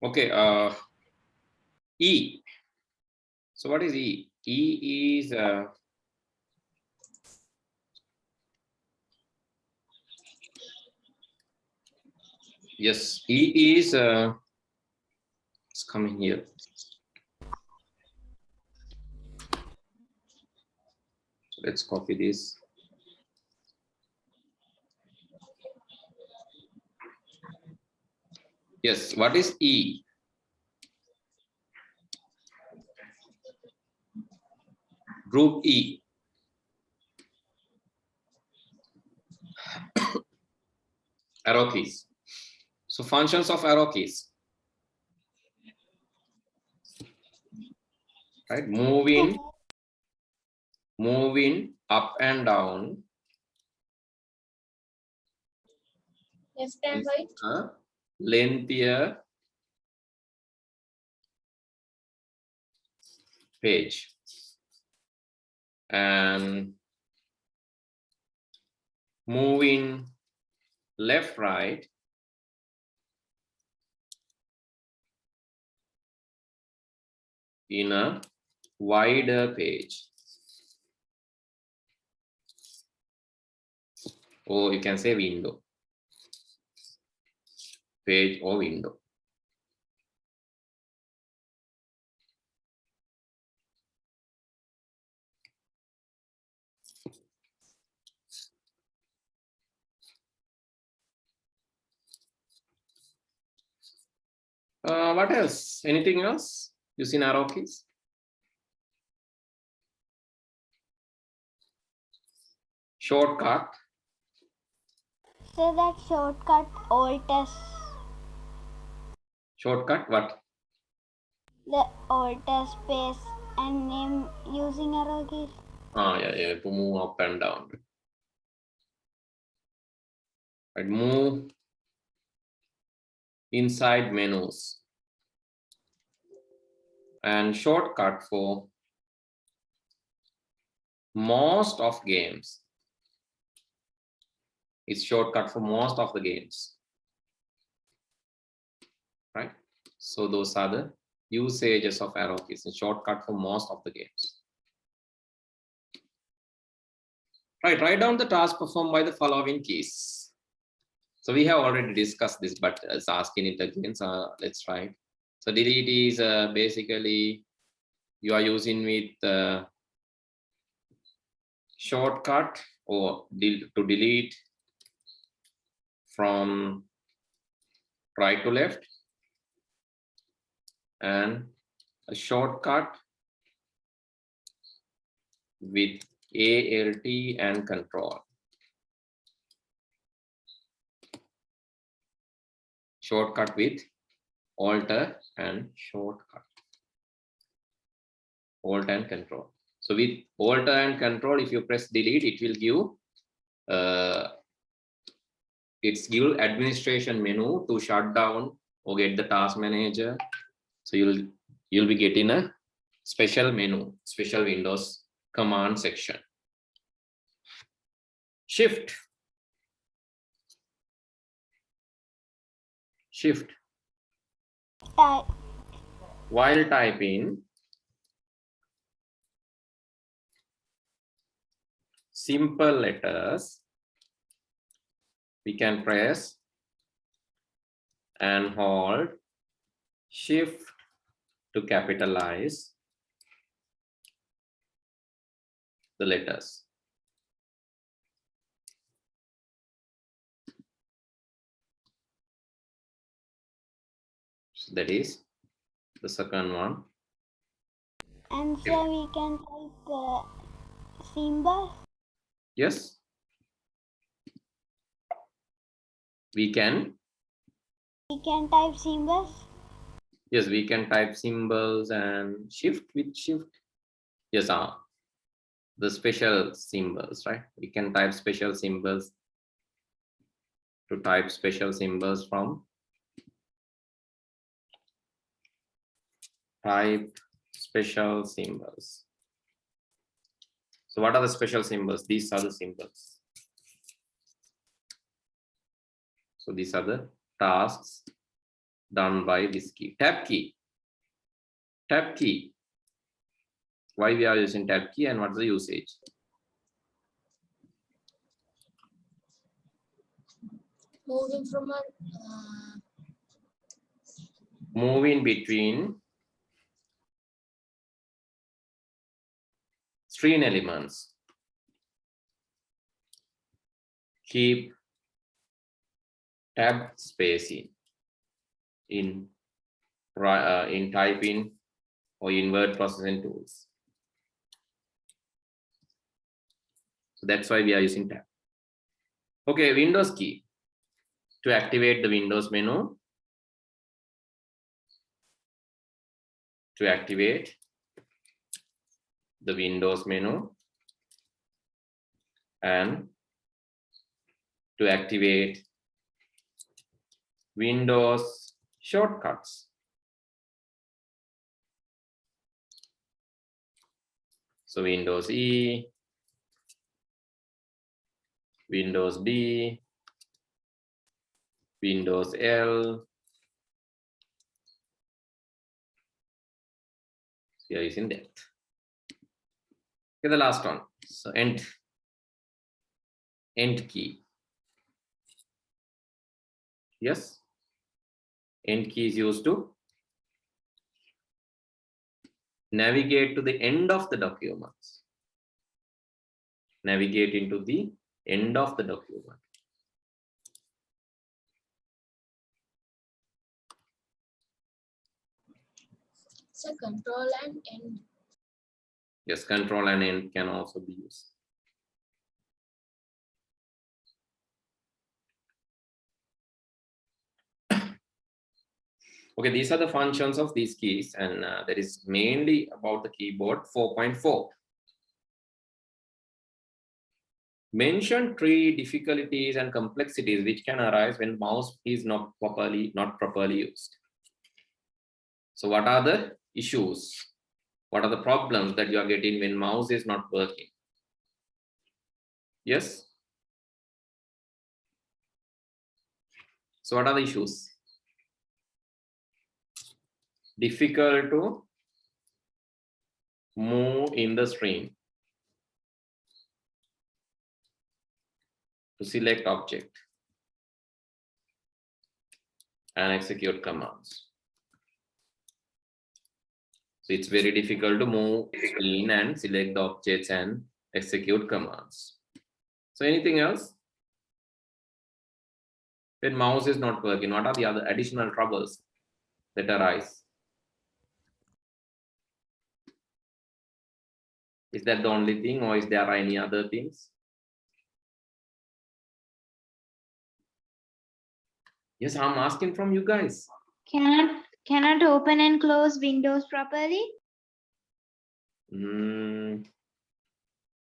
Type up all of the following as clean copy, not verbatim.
Okay, E. So what is E? E is yes, E is it's coming here. So let's copy this. Yes, what is E? Group E. Arrow keys. So functions of arrow keys. Right, moving up and down. Left and right. Lengthier page. And moving left, right. In a wider page. Or you can say window. Page or window. What else? Anything else using arrow keys? Shortcut. So that shortcut alt S. Shortcut what? The alt S space and name using arrow keys. Yeah, to move up and down. Right, move inside menus. And shortcut for most of games. It's shortcut for most of the games. Right? So those are the usages of arrow keys, a shortcut for most of the games. Right, write down the task performed by the following keys. So we have already discussed this, but it's asking it again. So let's try. So delete is basically you are using with shortcut or to delete from right to left, and a shortcut with ALT and control. Shortcut with alter and shortcut. Alt and control. So with alter and control, if you press delete, it will give it's give administration menu to shut down or get the task manager. So you'll be getting a special menu, special Windows command section. Shift. Type. While typing, simple letters, we can press and hold shift to capitalize the letters. So that is the second one. And so we can type symbol. Yes. We can type symbols. Yes, we can type symbols and shift with shift. Yes, the special symbols, right? We can type special symbols to type special symbols from type special symbols. So what are the special symbols? These are the symbols. So these are the tasks done by this key. Tab key. Tab key. Why we are using tab key and what's the usage? Moving from a Moving between screen elements. Keep tab spacing in typing or in word processing tools. So that's why we are using tab. Okay, Windows key. To activate the Windows menu, to activate the Windows menu and to activate Windows shortcuts. So Windows E, Windows D, Windows L. We are using that. Okay, the last one. So end key. Yes, end key is used to navigate to the end of the documents. Navigate into the end of the document. so control and end. Yes, control and end can also be used. Okay, these are the functions of these keys, and that is mainly about the keyboard 4.4. Mention 3 difficulties and complexities which can arise when mouse is not properly used. So what are the issues? What are the problems that you are getting when mouse is not working? Yes. So what are the issues? Difficult to move in the screen, to select object and execute commands. So it's very difficult to move screen and select the objects and execute commands. So anything else? When mouse is not working, what are the other additional troubles that arise? Is that the only thing, or is there any other things? Yes, I'm asking from you guys. Cannot open and close windows properly.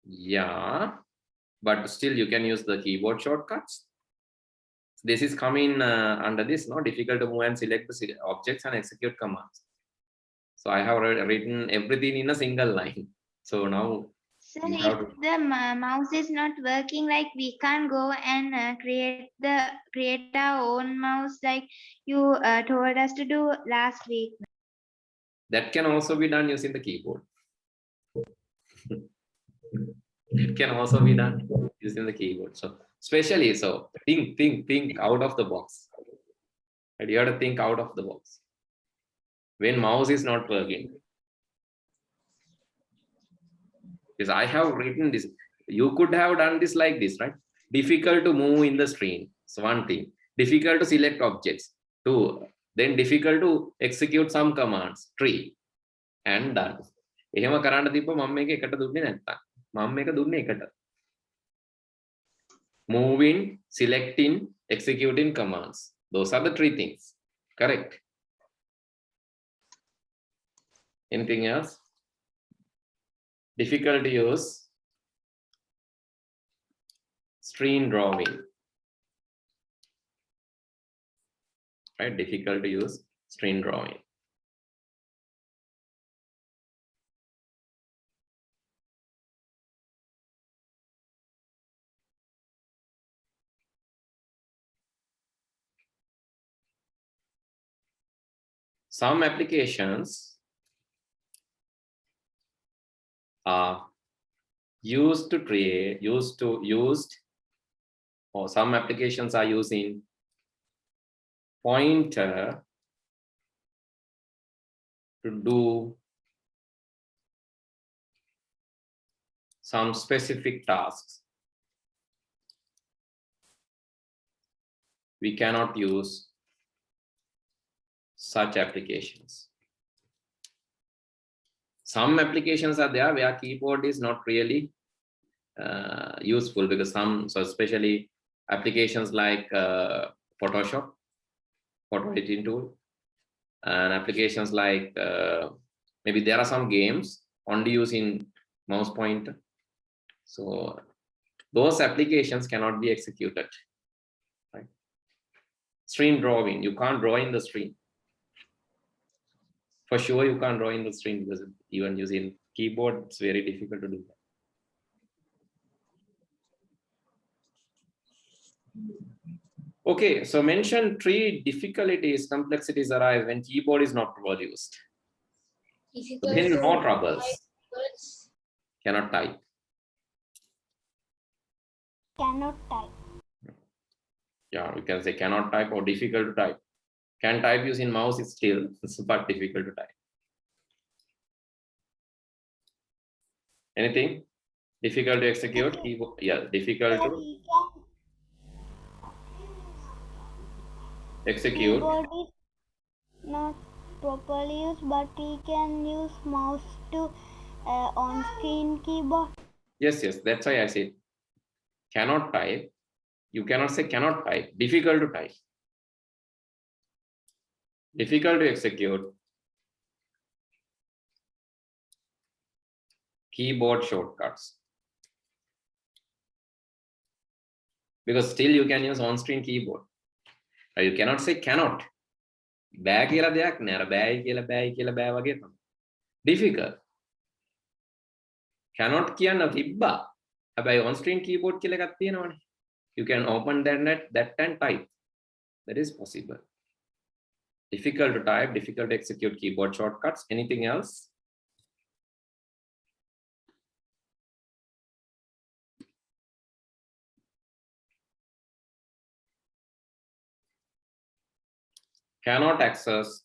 Yeah, but still you can use the keyboard shortcuts. This is coming under this, no, difficult to move and select the objects and execute commands. So I have written everything in a single line. So now, So if the mouse is not working, like we can't go and create our own mouse like you told us to do last week. that can also be done using the keyboard. It can also be done using the keyboard. So especially, so think out of the box. And you have to think out of the box. When mouse is not working. Because I have written this, you could have done this like this, right? Difficult to move in the screen. So one thing. Difficult to select objects. 2. Then difficult to execute some commands. 3. And done. එහෙම කරන්න තිබ්බ මම මේක එකට දුන්නේ නැත්තම්. මම මේක දුන්නේ එකට. Moving, selecting, executing commands. Those are the 3 things. Correct. Anything else? Difficult to use screen drawing. Right? Difficult to use screen drawing. some applications are used or some applications are using pointer to do some specific tasks. We cannot use such applications. Some applications are there where keyboard is not really useful, because so especially applications like Photoshop, photo editing tool, and applications like maybe there are some games only using mouse pointer. So those applications cannot be executed. Right? Screen drawing, you can't draw in the screen. For sure, you can't draw in the screen, because even using keyboard, it's very difficult to do that. Okay, so mention 3 difficulties, complexities arise when keyboard is not well used. Difficult Then to no troubles. type words. Cannot type. Cannot type. Yeah, we can say cannot type or difficult to type. Can type using mouse is still but difficult to type. Anything? Difficult to execute? Keyboard, yeah, difficult So to he can execute. keyboard is not properly used, but he can use mouse to on-screen keyboard. Yes, that's why I said cannot type. You cannot say cannot type. Difficult to type. Difficult to execute. Keyboard shortcuts. Because still you can use on-screen keyboard. You cannot say cannot. බෑ කියලා දෙයක් නෑ. අර බෑයි කියලා බෑ වගේ තමයි. Difficult. Cannot කියන්න තිබ්බා. හැබැයි on-screen keyboard කියලා එකක් තියෙනවනේ. You can open that and type. That is possible. Difficult to type, difficult to execute keyboard shortcuts. Anything else? Cannot access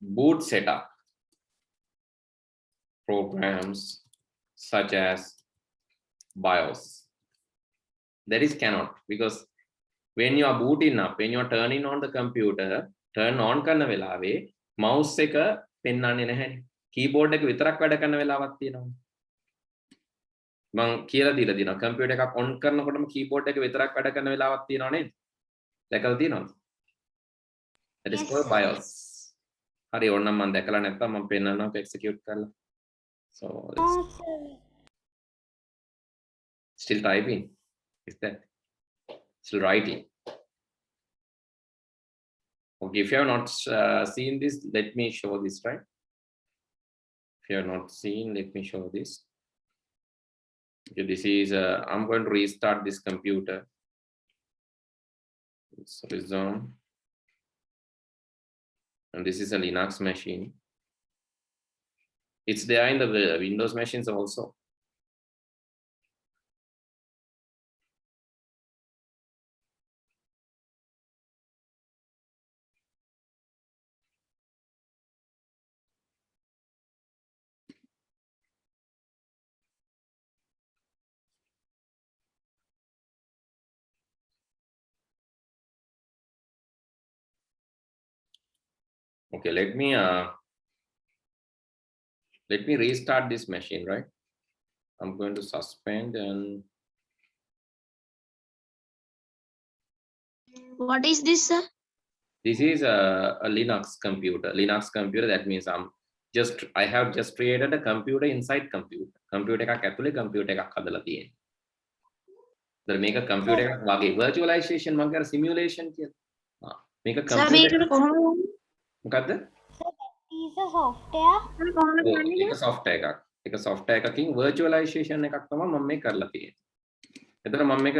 boot setup programs such as BIOS. That is cannot, because when you are booting up, when you are turning on the computer, turn on කරන වෙලාවේ mouse එක පෙන්වන්නේ නැහැනේ. keyboard එක විතරක් වැඩ කරන වෙලාවක් තියෙනවා. මම කියලා දීලා දිනවා කම්පියුටර් එකක් on කරනකොටම keyboard එක විතරක් වැඩ කරන වෙලාවක් තියෙනව නේද? දැකලා තියෙනවද? That is called BIOS. හරි ඕනනම් මම දැකලා නැත්නම් මම පෙන්නනවා execute කරලා. So still typing. Is that still writing? Okay, if you have not seen this, let me show this, right? If you have not seen, let me show this. Okay, this is I'm going to restart this computer. So resume. And this is a Linux machine. It's there in the Windows machines also. Okay, let me restart this machine, right? I'm going to suspend and What is this, sir? this is a Linux computer. Linux computer, that means I have just created a computer inside computer. Computer එකක් ඇතුලේ computer එකක් හදලා තියෙනවා. දැන් මේක computer එකක් වගේ virtualization මම කර simulation කියලා. මේක computer මොකද්ද? Is a software. ඒක software එකක්. ඒක software එකකින් virtualization එකක් තමයි මම මේ කරලා තියෙන්නේ. එතන මම මේක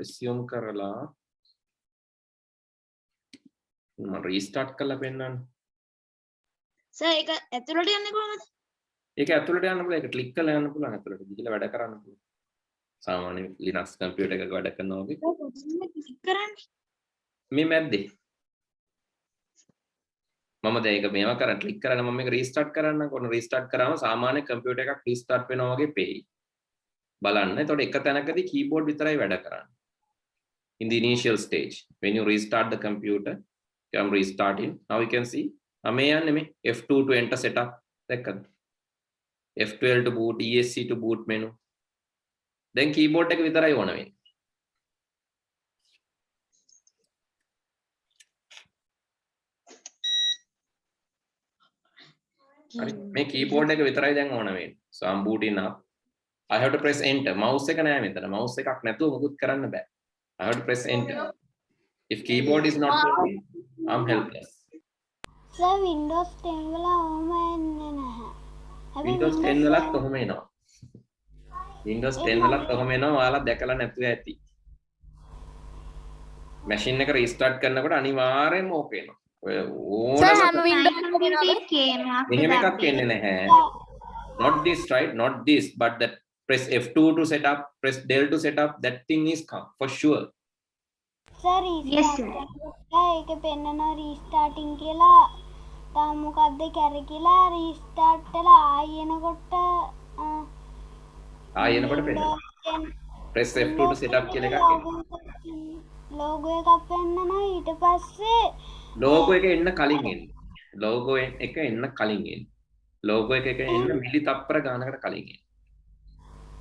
assume කරලා මම restart කරලා පෙන්නන්න. Sir, ඒක ඇතුළට යන්නේ කොහමද? ඒක ඇතුළට යන්න පුළුවන්. ඒක ක්ලික් කරලා යන්න පුළුවන් ඇතුළට. ගිහලා වැඩ කරන්න පුළුවන්. සාමාන්‍ය Linux computer එකක වැඩ කරනවා වගේ. ක්ලික් කරන්නේ. මේ මැද්දේ. මම දැන් ඒක මේවා කරන් ක්ලික් කරලා මම මේක රීස්ටාර්ට් කරන්න. කොහොම රීස්ටාර්ට් කරාම සාමාන්‍ය කම්පියුටර් එකක් රීස්ටාර්ට් වෙනවා වගේ පෙයි. බලන්න. එතකොට එක තැනකදී keyboard විතරයි වැඩ කරන්නේ. In the initial stage, when you restart the computer, I'm restarting. Now you can see. මේ යන්නේ මේ F2 to enter setup. දැක්කද? F12 to boot, ESC to boot menu. දැන් keyboard එක විතරයි ඕන වෙන්නේ. හරි මේ keyboard එක විතරයි දැන් ඕන වෙන්නේ. So I'm booting up. I have to press enter. mouse එක නෑ මෙතන. mouse එකක් නැතුව මොකුත් කරන්න බෑ. I have to press enter. If keyboard is not working, I'm helpless. Sir, Windows 10 වල ඔහොම එන්නේ නැහැ. Windows 10 වලත් කොහොම එනවා? Windows 10 වලත් කොහොම එනවා? ඔයාලා දැකලා නැතුව ඇති. machine එක restart කරනකොට අනිවාර්යෙන්ම ඕක එනවා. ඔය ඕනම මෙහෙම එකක් එන්නේ නැහැ. Not this, right? Not this, but that press F2 to set up, press del to set up, that thing is come for sure. Sir, Yes, sir. ඒක පෙන්නන restarting කියලා තා මොකද්ද කරකිලා restart වෙලා ආයෙ එනකොට එනකොට පෙන්නනවා. press F2 to set up කියලා එකක් එනවා. logo එකක් පෙන්නනවා ඊට පස්සේ logo එක එන්න කලින් එන්නේ. logo එක එන්න කලින් එන්නේ. logo එක එන්න මිලි තප්පර ගානකට කලින් එන්නේ.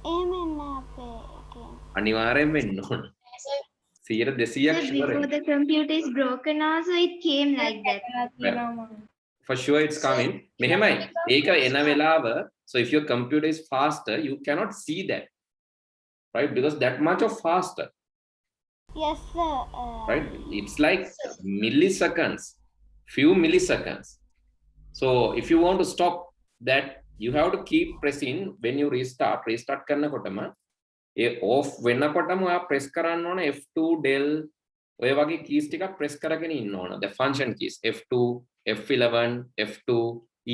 එහෙම එන්නේ අපේ එකේ. අනිවාර්යෙන් වෙන්න ඕන. 100% Sir, sure. before the computer is broken also it came like that. For sure it's coming. මෙහෙමයි. ඒක එන වෙලාව, so if your computer is faster, you cannot see that. Right? Because that much of faster. Yes, sir. Right? It's like milliseconds, few milliseconds. So if you want to stop that, you have to keep pressing when you restart කරනකොටම A off වෙනකොටම ඔයා press කරන්න ඕන F2 del ඔය වගේ keys ටිකක් press කරගෙන ඉන්න ඕන. The function keys F2, F11, F2,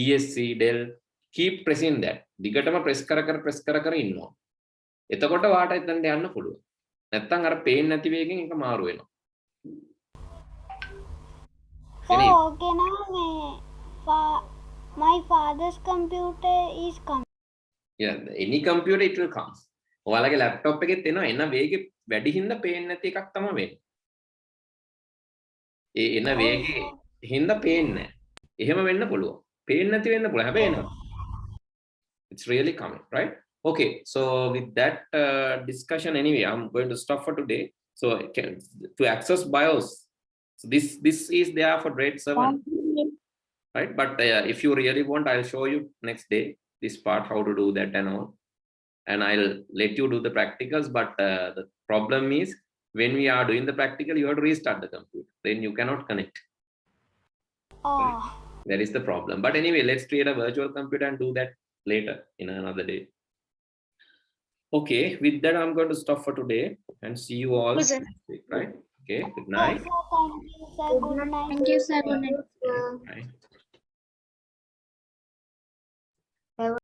ESC, del, keep pressing that. දිගටම press කර ඉන්න ඕන. එතකොට වාට එතනට යන්න පුළුවන්. නැත්තම් අර පේන්නේ නැති වේගෙන් එක මාරු වෙනවා. So, okay now my father's computer is coming. Yeah, any computer it will come. ඔයාලගේ laptop එකෙත් එනවා එන වේගෙ වැඩි හින්දා පේන්නේ නැති එකක් තමයි වෙන්නේ. ඒ එන වේගෙ හින්දා පේන්නේ නැහැ. එහෙම වෙන්න පුළුවන්. පේන්නේ නැති වෙන්න පුළුවන්. හැබැයි එනවා. It's really coming, right? Okay, so with that discussion anyway, I'm going to stop for today. So to access BIOS, so this is there for grade 7, right? But if you really want, I'll show you next day this part, how to do that and all. And I'll let you do the practicals, but the problem is when we are doing the practical, you have to restart the computer. Then you cannot connect. Oh. That is the problem. But anyway, let's create a virtual computer and do that later in another day. Okay, with that, I'm going to stop for today and see you all next week, right? Okay, good night. Thank you, sir. Good night. Thank you, sir. Good night. Bye.